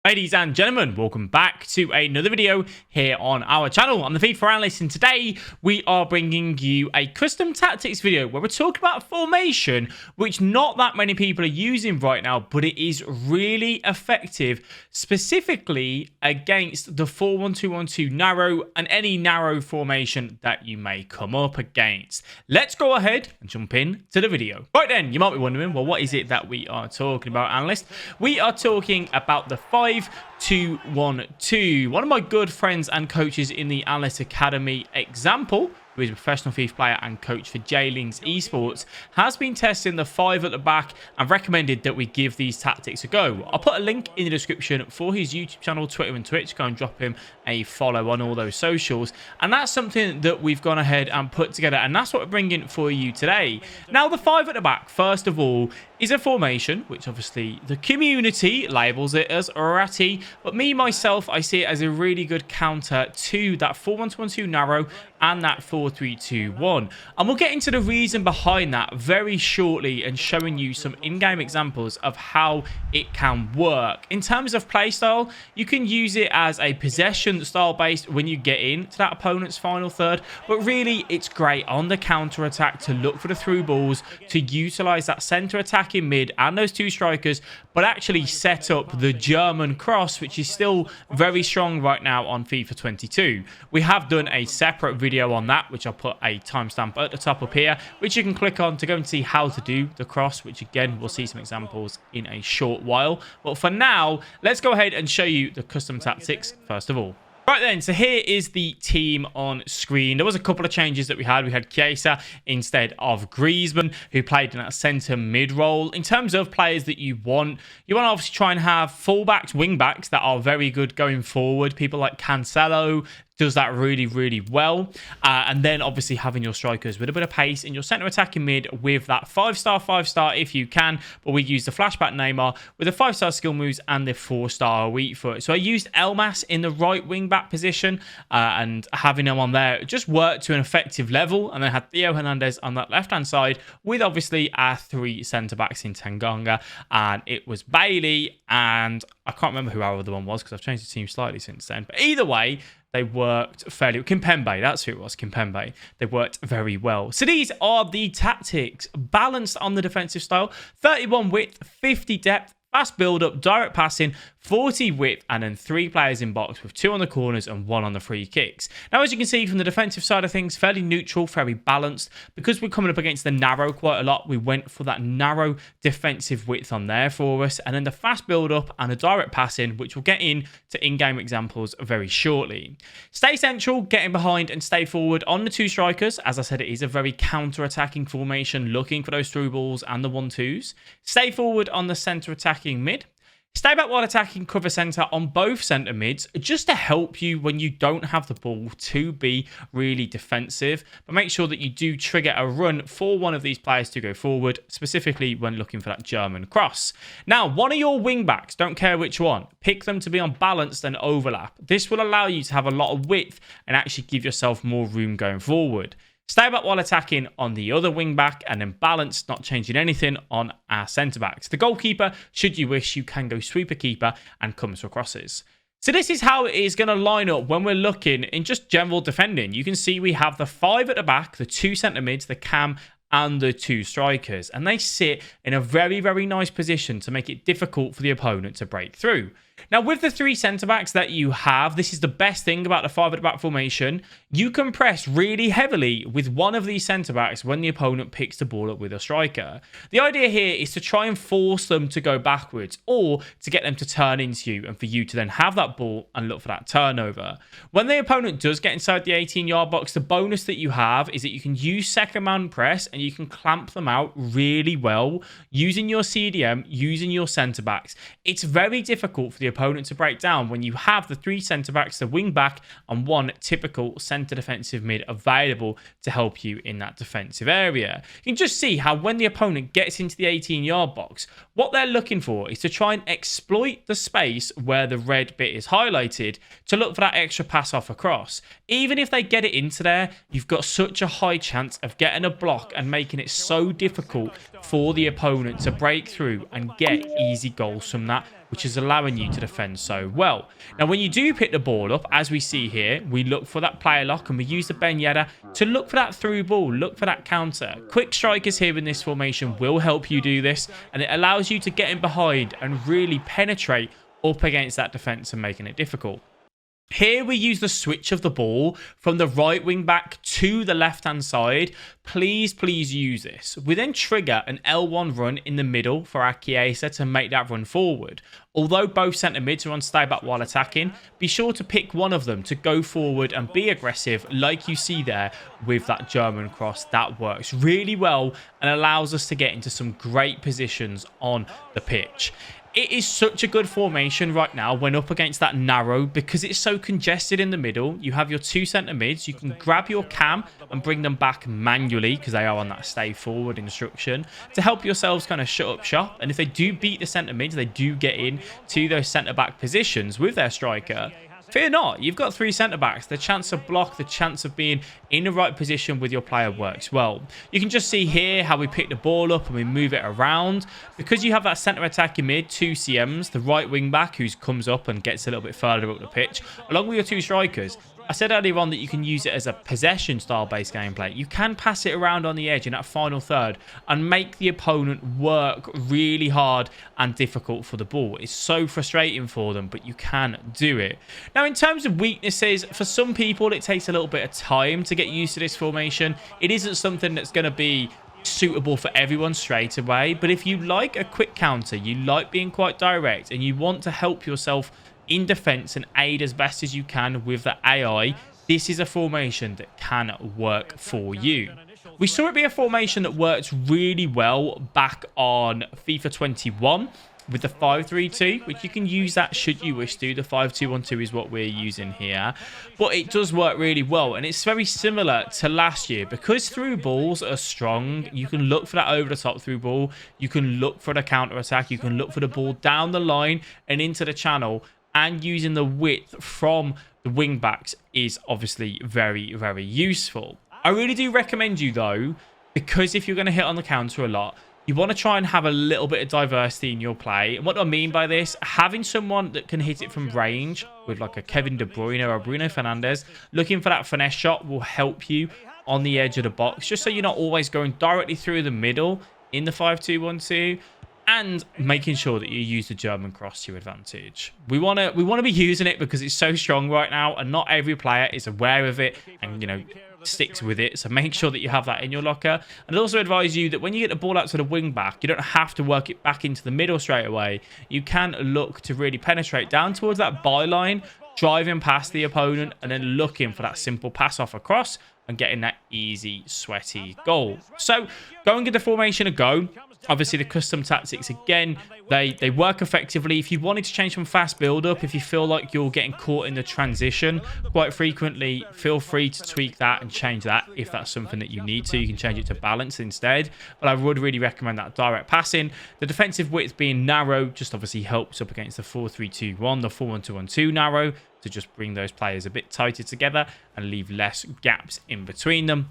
Ladies and gentlemen, welcome back to another video here on our channel. I'm the FIFA Analyst, and today we are bringing you a custom tactics video where we're talking about a formation which not that many people are using right now, but it is really effective, specifically against the 4-1-2-1-2 narrow and any narrow formation that you may come up against. Let's go ahead and jump in to the video. Right then, you might be wondering, well, what is it that we are talking about, Analyst? We are talking about the 5-2-1-2. One of my good friends and coaches in the Analyst Academy, Example, who is a professional FIFA player and coach for J-Links Esports, has been testing the 5 at the back and recommended that we give these tactics a go. I'll put a link in the description for his YouTube channel, Twitter and Twitch. Go and drop him a follow on all those socials. And that's something that we've gone ahead and put together, and that's what we're bringing for you today. Now, the 5 at the back, first of all, is a formation which obviously the community labels it as ratty, but me myself, I see it as a really good counter to that 4-1-2-1-2 narrow and that 4-3-2-1. And we'll get into the reason behind that very shortly and showing you some in-game examples of how it can work. In terms of playstyle, you can use it as a possession style based when you get into that opponent's final third, but really it's great on the counter attack to look for the through balls, to utilize that center attack in mid and those two strikers, but actually set up the German cross, which is still very strong right now on FIFA 22. We have done a separate video on that, which I'll put a timestamp at the top up here, which you can click on to go and see how to do the cross, which again, we'll see some examples in a short while. But for now, let's go ahead and show you the custom tactics first of all. Right then, so here is the team on screen. There was a couple of changes that we had. We had Chiesa instead of Griezmann, who played in that centre mid role. In terms of players that you want to obviously try and have fullbacks, wingbacks that are very good going forward. People like Cancelo does that really, really well. And then obviously having your strikers with a bit of pace in your centre attacking mid with that 5-star if you can. But we use the flashback Neymar with the 5-star skill moves and the 4-star weak foot. So I used Elmas in the right wing back position, and having him on there just worked to an effective level. And then had Theo Hernandez on that left hand side with obviously our 3 centre backs in Tanganga, and it was Bailey, and I can't remember who our other one was because I've changed the team slightly since then. But either way, they worked fairly. Kimpembe, that's who it was, Kimpembe. They worked very well. So these are the tactics. Balanced on the defensive style. 31 width, 50 depth, fast build-up, direct passing, 40 width, and then 3 players in box with 2 on the corners and 1 on the free kicks. Now, as you can see from the defensive side of things, fairly neutral, very balanced. Because we're coming up against the narrow quite a lot, we went for that narrow defensive width on there for us. And then the fast build-up and the direct passing, which we'll get into in-game examples very shortly. Stay central, getting behind and stay forward on the 2 strikers. As I said, it is a very counter-attacking formation, looking for those through balls and the 1-2s. Stay forward on the centre attacking mid. Stay back while attacking cover centre on both centre mids, just to help you when you don't have the ball to be really defensive. But make sure that you do trigger a run for one of these players to go forward, specifically when looking for that German cross. Now, one of your wing backs, don't care which one, pick them to be unbalanced and overlap. This will allow you to have a lot of width and actually give yourself more room going forward. Stay back while attacking on the other wing back, and then balance, not changing anything on our centre backs. The goalkeeper, should you wish, you can go sweeper keeper and come for crosses. So this is how it is going to line up when we're looking in just general defending. You can see we have the 5 at the back, the 2 centre mids, the cam, and the 2 strikers. And they sit in a very, very nice position to make it difficult for the opponent to break through. Now, with the 3 centre-backs that you have, this is the best thing about the 5 at the back formation. You can press really heavily with one of these centre-backs when the opponent picks the ball up with a striker. The idea here is to try and force them to go backwards, or to get them to turn into you and for you to then have that ball and look for that turnover. When the opponent does get inside the 18-yard box, the bonus that you have is that you can use second man press and you can clamp them out really well using your CDM, using your centre-backs. It's very difficult for the opponent to break down when you have the 3 centre-backs, the wing-back, and 1 typical centre-defensive mid available to help you in that defensive area. You can just see how when the opponent gets into the 18-yard box, what they're looking for is to try and exploit the space where the red bit is highlighted to look for that extra pass off across. Even if they get it into there, you've got such a high chance of getting a block and making it so difficult for the opponent to break through and get easy goals from that which is allowing you to defend so well. Now, when you do pick the ball up, as we see here, we look for that player lock and we use the Ben Yedder to look for that through ball, look for that counter. Quick strikers here in this formation will help you do this, and it allows you to get in behind and really penetrate up against that defense and making it difficult. Here we use the switch of the ball from the right wing back to the left hand side. Please use this. We then trigger an L1 run in the middle for our Chiesa to make that run forward. Although both centre mids are on stay back while attacking, be sure to pick one of them to go forward and be aggressive like you see there with that German cross. That works really well and allows us to get into some great positions on the pitch. It is such a good formation right now when up against that narrow because it's so congested in the middle. You have your two centre mids. You can grab your cam and bring them back manually because they are on that stay forward instruction to help yourselves kind of shut up shop. And if they do beat the centre mids, they do get in to those centre back positions with their striker. Fear not, you've got three centre-backs. The chance of block, the chance of being in the right position with your player works well. You can just see here how we pick the ball up and we move it around. Because you have that centre attacking mid, two CMs, the right wing-back who comes up and gets a little bit further up the pitch, along with your two strikers. I said earlier on that you can use it as a possession style based gameplay. You can pass it around on the edge in that final third and make the opponent work really hard and difficult for the ball. It's so frustrating for them, but you can do it. Now, in terms of weaknesses, for some people, it takes a little bit of time to get used to this formation. It isn't something that's going to be suitable for everyone straight away, but if you like a quick counter, you like being quite direct, and you want to help yourself in defense and aid as best as you can with the AI, this is a formation that can work for you. We saw it be a formation that worked really well back on FIFA 21 with the 5-3-2, which you can use that should you wish to. The 5-2-1-2 is what we're using here, but it does work really well, and it's very similar to last year because through balls are strong. You can look for that over the top through ball, you can look for the counter attack, you can look for the ball down the line and into the channel, and using the width from the wing backs is obviously very useful. I really do recommend you though, because if you're going to hit on the counter a lot, you want to try and have a little bit of diversity in your play. And what do I mean by this? Having someone that can hit it from range with like a Kevin De Bruyne or a Bruno Fernandes, looking for that finesse shot will help you on the edge of the box, just so you're not always going directly through the middle in the 5-2-1-2. And making sure that you use the German cross to your advantage. We want to be using it because it's so strong right now, and not every player is aware of it and, you know, sticks with it. So make sure that you have that in your locker. And I'd also advise you that when you get the ball out to the wing back, you don't have to work it back into the middle straight away. You can look to really penetrate down towards that byline, driving past the opponent, and then looking for that simple pass off across and getting that easy, sweaty goal. So go and give the formation a go. Obviously, the custom tactics, again, they work effectively. If you wanted to change from fast build-up, if you feel like you're getting caught in the transition quite frequently, feel free to tweak that and change that if that's something that you need to. You can change it to balance instead. But I would really recommend that direct passing. The defensive width being narrow just obviously helps up against the 4-3-2-1, the 4-1-2-1-2 narrow, to just bring those players a bit tighter together and leave less gaps in between them.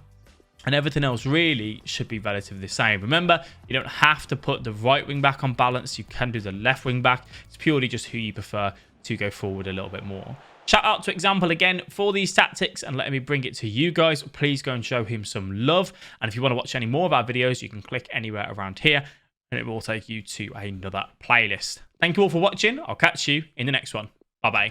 And everything else really should be relatively the same. Remember, you don't have to put the right wing back on balance. You can do the left wing back. It's purely just who you prefer to go forward a little bit more. Shout out to Example again for these tactics and letting me bring it to you guys. Please go and show him some love. And if you want to watch any more of our videos, you can click anywhere around here and it will take you to another playlist. Thank you all for watching. I'll catch you in the next one. Bye-bye.